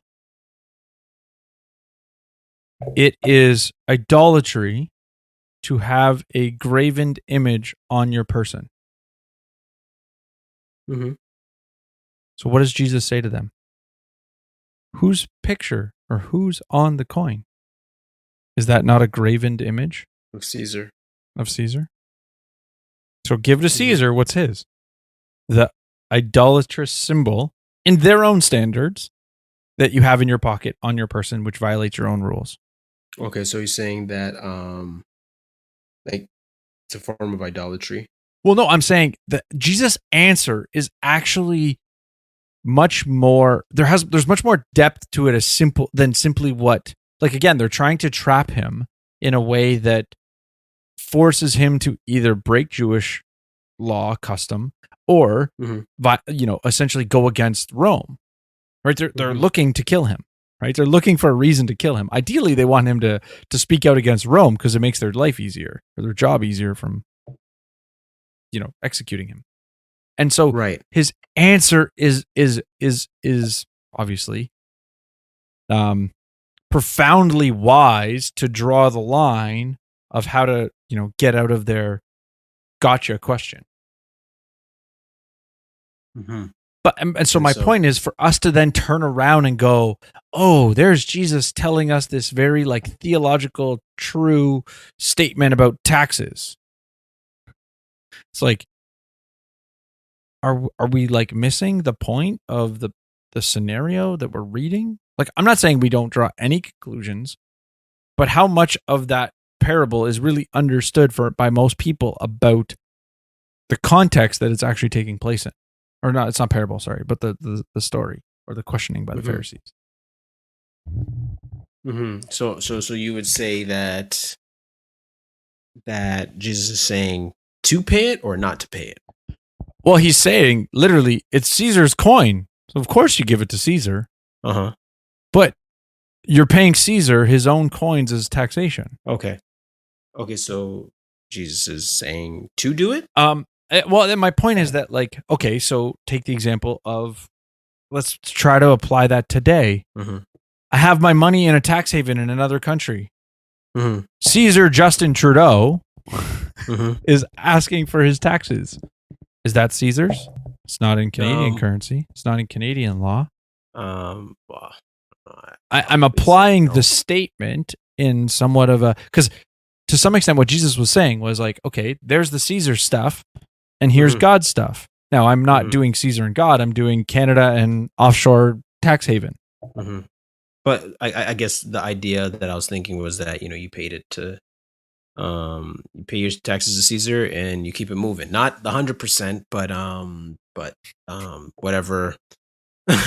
it is idolatry to have a graven image on your person. So what does Jesus say to them? Whose picture or who's on the coin? Is that not a graven image? Of Caesar. Of Caesar? So give to Caesar what's his. The idolatrous symbol in their own standards that you have in your pocket on your person, which violates your own rules. Okay, so he's saying that like it's a form of idolatry. Well, no, I'm saying that Jesus' answer is actually much more. There's much more depth to it as simple than simply what. Like again, they're trying to trap him in a way that forces him to either break Jewish law custom or essentially go against Rome. Right? They're looking to kill him. Right? They're looking for a reason to kill him. Ideally, they want him to speak out against Rome because it makes their life easier or their job easier from executing him. And so his answer is obviously profoundly wise to draw the line of how to, get out of their gotcha question. But and so my point is for us to then turn around and go, oh, there's Jesus telling us this very theological true statement about taxes. It's like, are we missing the point of the scenario that we're reading? I'm not saying we don't draw any conclusions, but how much of that parable is really understood by most people about the context that it's actually taking place in? Or not, it's not parable, sorry, but the story or the questioning by the Pharisees. So you would say that Jesus is saying to pay it or not to pay it? Well, he's saying literally it's Caesar's coin. So of course you give it to Caesar. But you're paying Caesar his own coins as taxation. Okay, so Jesus is saying to do it? Well, then my point is that okay, so take the example of, let's try to apply that today. I have my money in a tax haven in another country. Caesar Justin Trudeau is asking for his taxes. Is that Caesar's? It's not in Canadian currency. It's not in Canadian law. Well, I'm applying the statement in somewhat of a, because to some extent what Jesus was saying was okay, there's the Caesar stuff and here's God's stuff. Now I'm not doing Caesar and God. I'm doing Canada and offshore tax haven. But I guess the idea that I was thinking was that, you paid it to, you pay your taxes to Caesar and you keep it moving. Not the 100%, but whatever,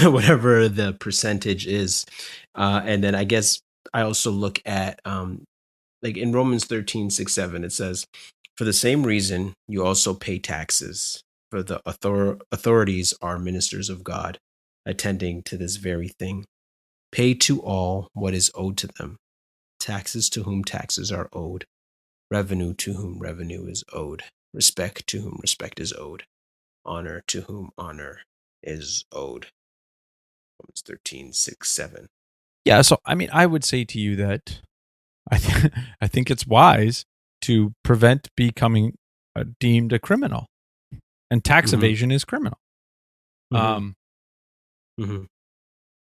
whatever the percentage is. And then I guess I also look at, in Romans 13, 6, 7, it says, for the same reason, you also pay taxes, for the authorities are ministers of God, attending to this very thing. Pay to all what is owed to them. Taxes to whom taxes are owed. Revenue to whom revenue is owed. Respect to whom respect is owed. Honor to whom honor is owed. Romans 13, 6, 7. Yeah, so I would say to you that I think it's wise to prevent becoming deemed a criminal. And tax evasion is criminal. Um, Mhm.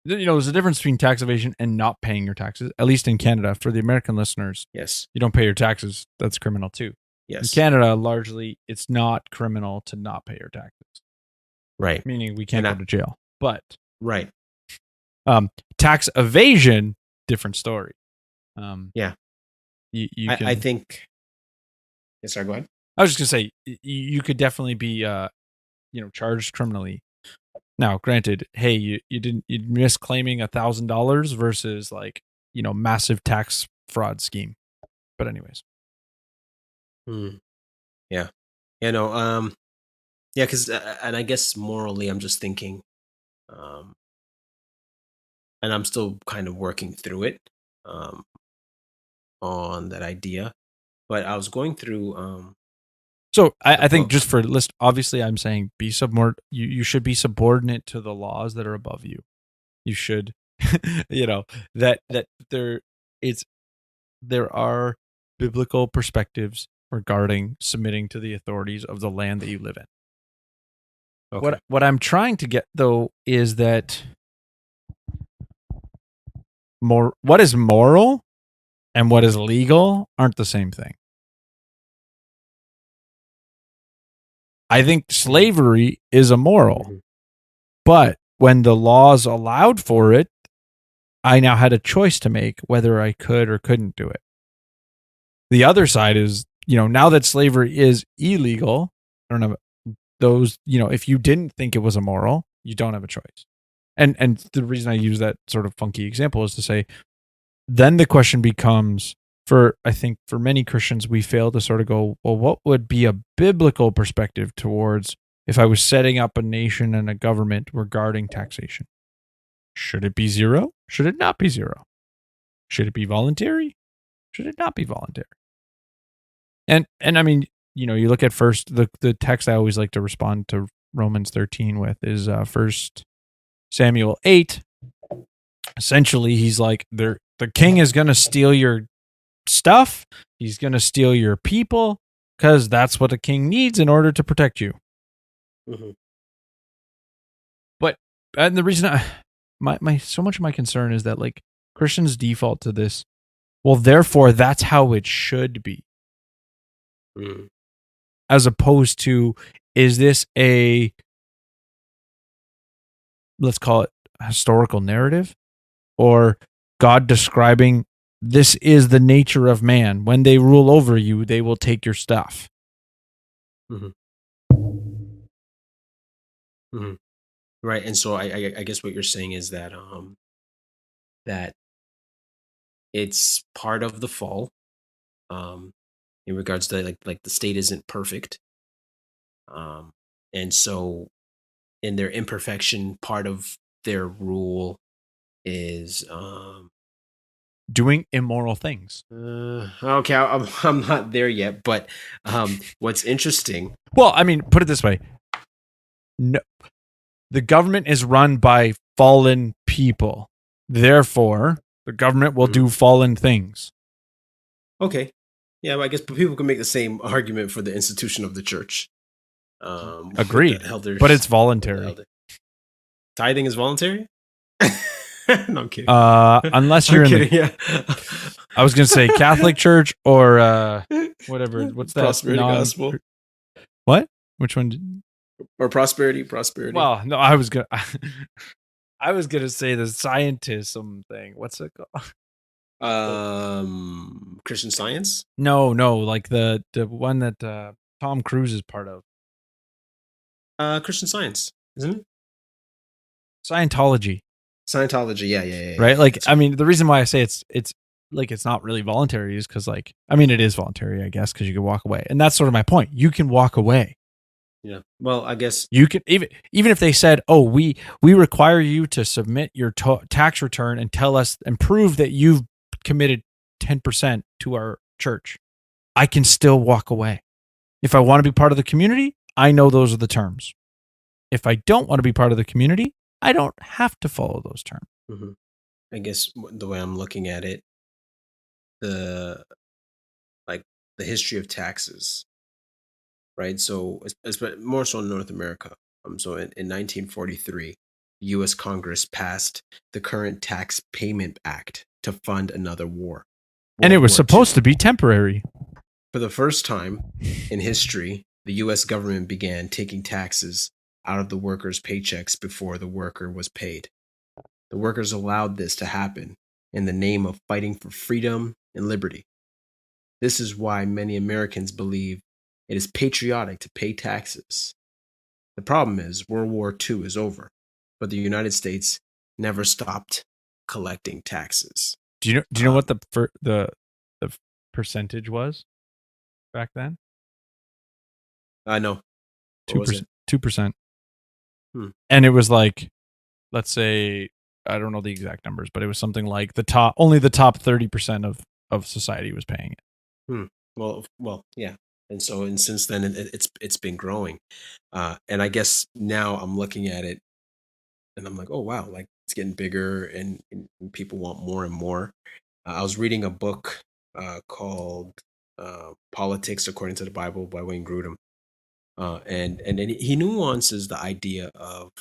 There's a difference between tax evasion and not paying your taxes. At least in Canada, for the American listeners, Yes. you don't pay your taxes. That's criminal too. In Yes. Canada, largely, it's not criminal to not pay your taxes, Right. meaning we can't go And to jail. But Right. tax evasion, different story. Yeah. You can. I think. Yes, sorry, go ahead. I was just gonna say you could definitely be charged criminally. Now, granted, hey, you missed claiming $1,000 versus like massive tax fraud scheme. But anyways, Mm. Yeah. You know. Yeah, because and I guess morally, I'm just thinking, um, and I'm still kind of working through it, um, on that idea. But I was going through so the I think book. just for list, obviously, I'm saying be you should be subordinate to the laws that are above you. You should, that there are biblical perspectives regarding submitting to the authorities of the land that you live in. Okay. What I'm trying to get though is that what is moral and what is legal aren't the same thing. I think slavery is immoral, Mhm. but when the laws allowed for it, I now had a choice to make whether I could or couldn't do it. The other side is, now that slavery is illegal, I don't know those, if you didn't think it was immoral, you don't have a choice. And the reason I use that sort of funky example is to say, then the question becomes, I think for many Christians, we fail to sort of go, well, what would be a biblical perspective towards if I was setting up a nation and a government regarding taxation? Should it be zero? Should it not be zero? Should it be voluntary? Should it not be voluntary? And I mean, you look at first the text I always like to respond to Romans 13 with is 1 Samuel 8. Essentially, he's like, the king is going to steal your stuff. He's going to steal your people because that's what a king needs in order to protect you. Mhm. And the reason so much of my concern is that like Christians default to this. Well, therefore, that's how it should be. Mm. As opposed to, is this let's call it historical narrative, or God describing this is the nature of man. When they rule over you, they will take your stuff. Mhm. Mhm. Right, and so I guess what you're saying is that that it's part of the fall, um, in regards to like the state isn't perfect, um, and so in their imperfection, part of their rule is Doing immoral things. okay. I'm not there yet, but what's interesting? Well, I mean, put it this way. No, the government is run by fallen people. Therefore, the government will do fallen things. Okay, yeah, but I guess people can make the same argument for the institution of the church. Agreed. The elders, But it's the voluntary. elder. Tithing is voluntary. No, I'm kidding. Unless you're I'm in kidding. Yeah. I was going to say Catholic Church or whatever. What's that? Prosperity gospel What? Which one? or prosperity? Well, no, I was going to say the scientism thing. What's it called? Christian Science. No, like the one that Tom Cruise is part of. Christian Science, isn't it? Scientology. Scientology. Yeah. Right? Like, I mean, the reason why I say it's like it's not really voluntary is because, like, I mean, it is voluntary, I guess, because you can walk away, and that's sort of my point. You can walk away. Yeah. Well, I guess You can even if they said, "Oh, we require you to submit your tax return and tell us and prove that you've committed 10% to our church," I can still walk away. If I want to be part of the community, I know those are the terms. If I don't want to be part of the community, I don't have to follow those terms. mhm. I guess the way I'm looking at it, the like the history of taxes, right? So, more so in North America, So in 1943, the U.S. Congress passed the current Tax Payment Act to fund another war. And it was War supposed II. to be temporary. For the first time in history, the U.S. government began taking taxes out of the workers' paychecks before the worker was paid. The workers allowed this to happen in the name of fighting for freedom and liberty. This is why many Americans believe it is patriotic to pay taxes. The problem is World War II is over, but the United States never stopped collecting taxes. Do you know what the percentage was back then? I know. 2%. 2%. Hmm. And it was like, let's say, I don't know the exact numbers, but it was something like only the top 30% of society was paying it. Well, yeah. And since then it's been growing, and I guess now I'm looking at it, and I'm like, oh wow, like it's getting bigger, and people want more and more. I was reading a book called "Politics According to the Bible" by Wayne Grudem, and then he nuances the idea of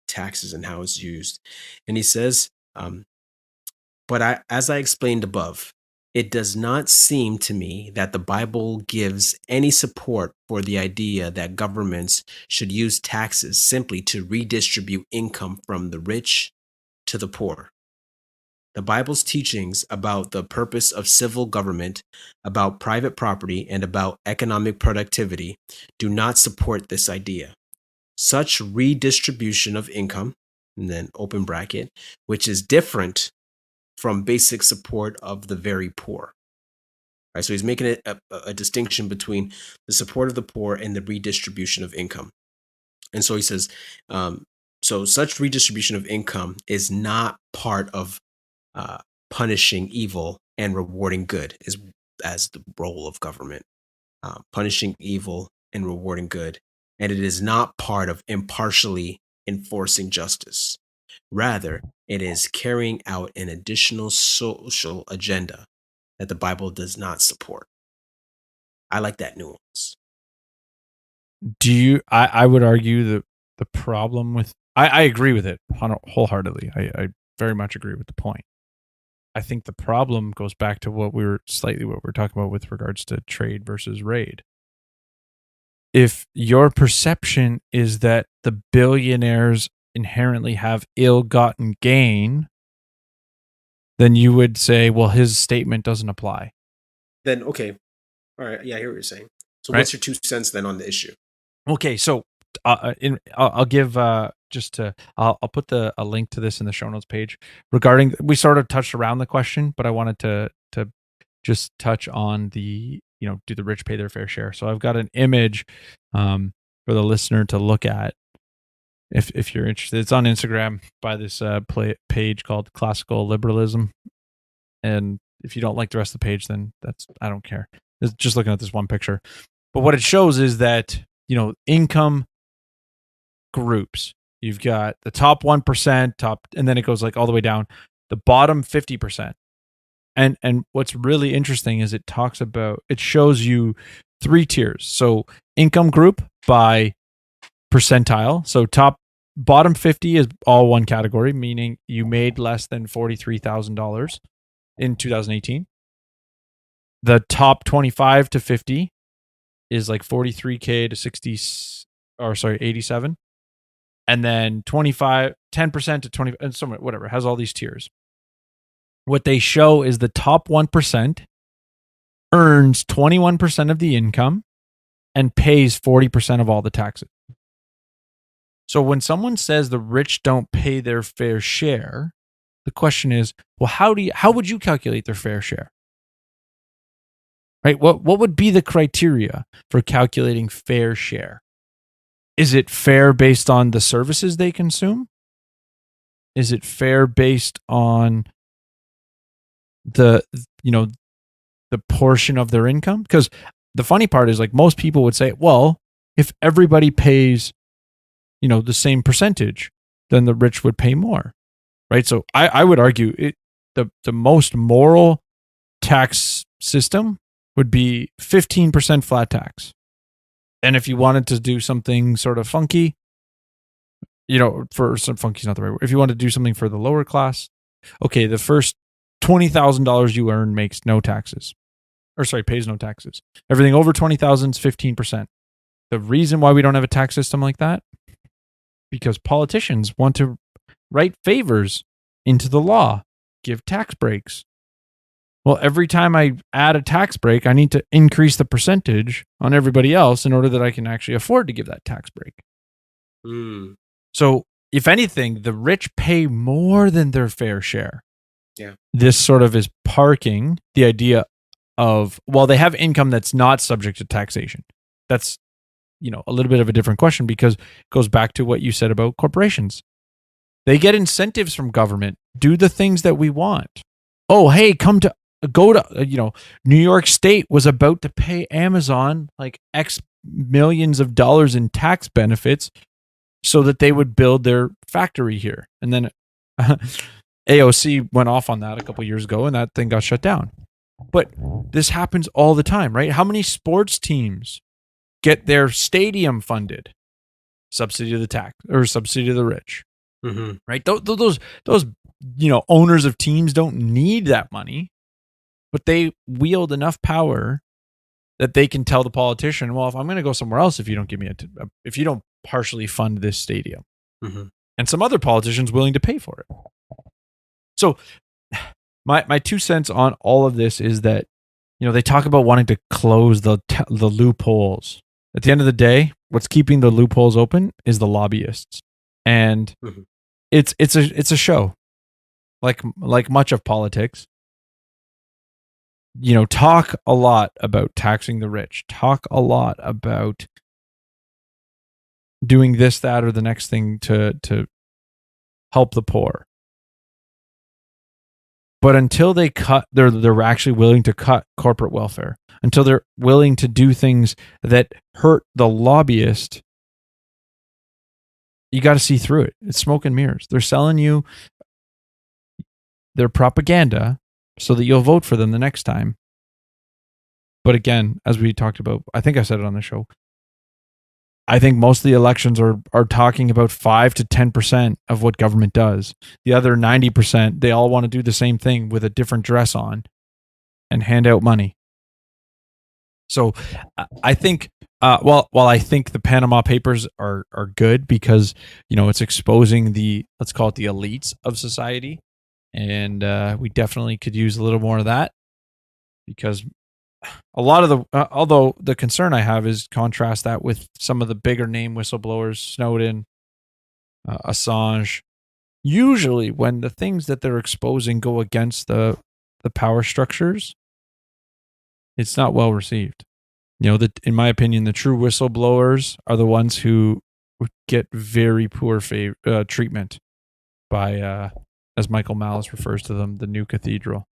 taxes and how it's used, and he says, as I explained above, it does not seem to me that the Bible gives any support for the idea that governments should use taxes simply to redistribute income from the rich to the poor. The Bible's teachings about the purpose of civil government, about private property, and about economic productivity do not support this idea. Such redistribution of income, and then open bracket, which is different from basic support of the very poor. Right, so he's making it a distinction between the support of the poor and the redistribution of income. And so he says, so such redistribution of income is not part of punishing evil and rewarding good, as the role of government. Punishing evil and rewarding good. And it is not part of impartially enforcing justice. Rather, it is carrying out an additional social agenda that the Bible does not support. I like that nuance. I would argue that the problem with, I agree with it wholeheartedly. I very much agree with the point. I think the problem goes back to what we're talking about with regards to trade versus raid. If your perception is that the billionaires inherently have ill-gotten gain, then you would say, well, his statement doesn't apply. Then, okay. All right. Yeah, I hear what you're saying. So right? What's your 2 cents then on the issue? Okay. So I'll give I'll put a link to this in the show notes page regarding, we sort of touched around the question, but I wanted to just touch on the, do the rich pay their fair share? So I've got an image for the listener to look at. If you're interested, it's on Instagram by this page called Classical Liberalism. And if you don't like the rest of the page, then I don't care. It's just looking at this one picture. But what it shows is that, income groups, you've got the top 1%, and then it goes like all the way down, the bottom 50%. And what's really interesting is it shows you 3 tiers. So income group by percentile. So bottom 50 is all one category, meaning you made less than $43,000 in 2018. The top 25 to 50 is like 43K to 87. And then 10% to 20, and so whatever, has all these tiers. What they show is the top 1% earns 21% of the income and pays 40% of all the taxes. So when someone says the rich don't pay their fair share, the question is, well, how would you calculate their fair share? Right? What would be the criteria for calculating fair share? Is it fair based on the services they consume? Is it fair based on the portion of their income? Because the funny part is, like, most people would say, well, if everybody pays the same percentage, then the rich would pay more, right? So I would argue the most moral tax system would be 15% flat tax. And if you wanted to do something sort of funky, for some funky's not the right word. If you want to do something for the lower class, okay, the first $20,000 you earn makes no taxes. Pays no taxes. Everything over 20,000 is 15%. The reason why we don't have a tax system like that, because politicians want to write favors into the law, give tax breaks. Well, every time I add a tax break, I need to increase the percentage on everybody else in order that I can actually afford to give that tax break. So, if anything, the rich pay more than their fair share. Yeah. This sort of is parking the idea of, well, they have income that's not subject to taxation. That's, a little bit of a different question, because it goes back to what you said about corporations. They get incentives from government, do the things that we want. Oh, hey, go to New York State was about to pay Amazon like X millions of dollars in tax benefits so that they would build their factory here. And then AOC went off on that a couple years ago, and that thing got shut down. But this happens all the time, right? How many sports teams get their stadium funded? Subsidy to the tax, or subsidy to the rich, right? Those owners of teams don't need that money, but they wield enough power that they can tell the politician, well, if I'm going to go somewhere else, if you don't give me if you don't partially fund this stadium, and some other politicians willing to pay for it. So my 2 cents on all of this is that, they talk about wanting to close the loopholes. At the end of the day, what's keeping the loopholes open is the lobbyists. And it's a show. Like much of politics. Talk a lot about taxing the rich. Talk a lot about doing this, that, or the next thing to help the poor. But until they they're actually willing to cut corporate welfare, until they're willing to do things that hurt the lobbyist, you got to see through it. It's smoke and mirrors. They're selling you their propaganda so that you'll vote for them the next time. But again, as we talked about, I think I said it on the show, I think most of the elections are talking about 5 to 10% of what government does. The other 90%, they all want to do the same thing with a different dress on and hand out money. So I think, while I think the Panama Papers are good because, it's exposing let's call it the elites of society. And we definitely could use a little more of that, because a lot of although the concern I have is contrast that with some of the bigger name whistleblowers, Snowden, Assange. Usually when the things that they're exposing go against the power structures, it's not well received. In my opinion, the true whistleblowers are the ones who get very poor treatment by, as Michael Malice refers to them, the new cathedral.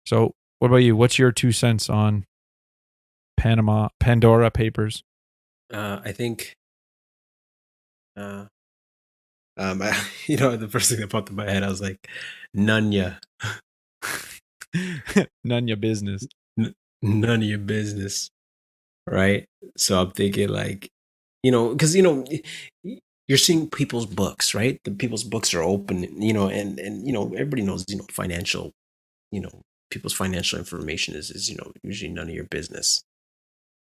So what about you? What's your 2 cents on Pandora Papers? I think, the first thing that popped in my head, I was like, none ya. None your business. None of your business. Right? So I'm thinking because, you're seeing people's books, right? The people's books are open, and everybody knows, financial, people's financial information is usually none of your business.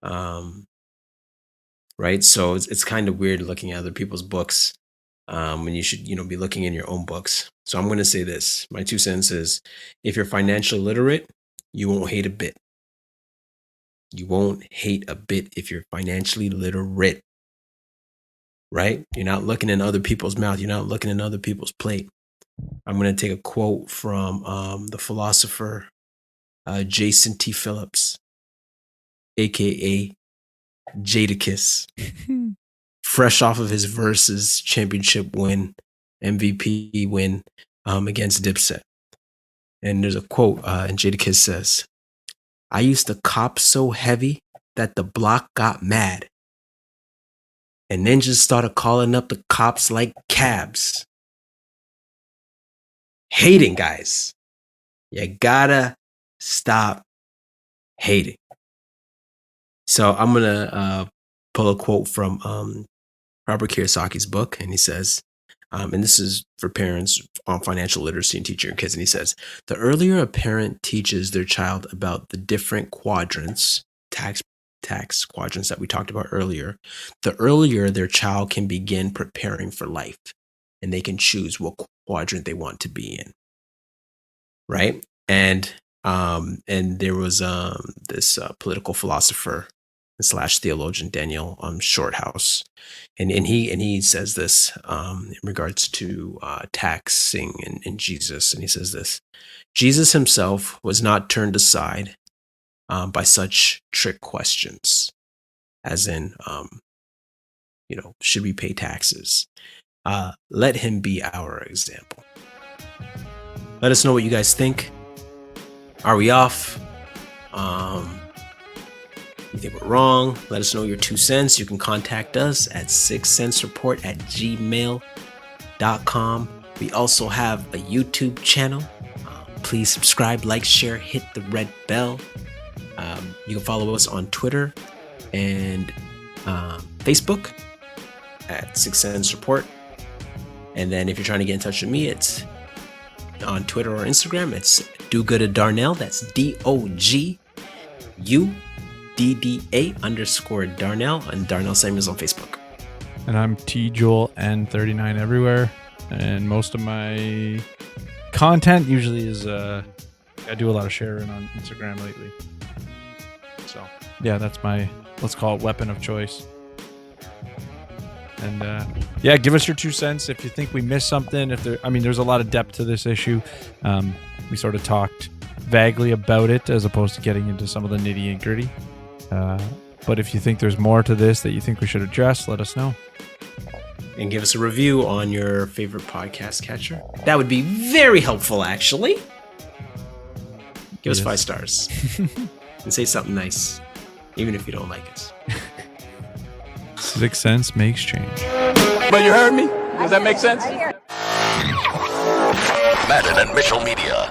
Right? So it's kind of weird looking at other people's books when you should, be looking in your own books. So I'm going to say this. My 2 cents is, if you're financially literate, you won't hate a bit. You won't hate a bit if you're financially literate. Right? You're not looking in other people's mouth. You're not looking in other people's plate. I'm going to take a quote from the philosopher Jason T. Phillips, a.k.a. Jadakiss, fresh off of his Versus championship win, MVP win against Dipset. And there's a quote, and Jadakiss says, "I used to cop so heavy that the block got mad. And ninjas started calling up the cops like cabs." Hating, guys. You gotta stop hating. So I'm gonna pull a quote from Robert Kiyosaki's book, and he says, and this is for parents on financial literacy and teaching your kids, and he says, the earlier a parent teaches their child about the different quadrants, tax quadrants that we talked about earlier, the earlier their child can begin preparing for life, and they can choose what quadrant they want to be in. Right? And there was this political philosopher / theologian, Daniel Shorthouse, and he says this in regards to taxing and Jesus, and he says this: Jesus himself was not turned aside by such trick questions, as in, should we pay taxes? Let him be our example. Let us know what you guys think. Are we off? You think we're wrong? Let us know your 2 cents. You can contact us at 6centsreport@gmail.com. We also have a YouTube channel. Please subscribe, like, share, hit the red bell. You can follow us on Twitter and Facebook at 6 Cents Report. And then if you're trying to get in touch with me, it's on Twitter or Instagram. It's Do Good at Darnell. That's DOGUDDA_Darnell. And Darnell Samuels on Facebook. And I'm TJoelN39 everywhere. And most of my content usually is I do a lot of sharing on Instagram lately. So yeah, that's my, let's call it, weapon of choice. And give us your 2 cents if you think we missed something. There's a lot of depth to this issue. We sort of talked vaguely about it as opposed to getting into some of the nitty and gritty. But if you think there's more to this that you think we should address, let us know. And give us a review on your favorite podcast catcher. That would be very helpful, actually. Give us 5 stars. And say something nice, even if you don't like us. 6 cents makes change. But you heard me? Does that make sense? Madden and Mitchell Media.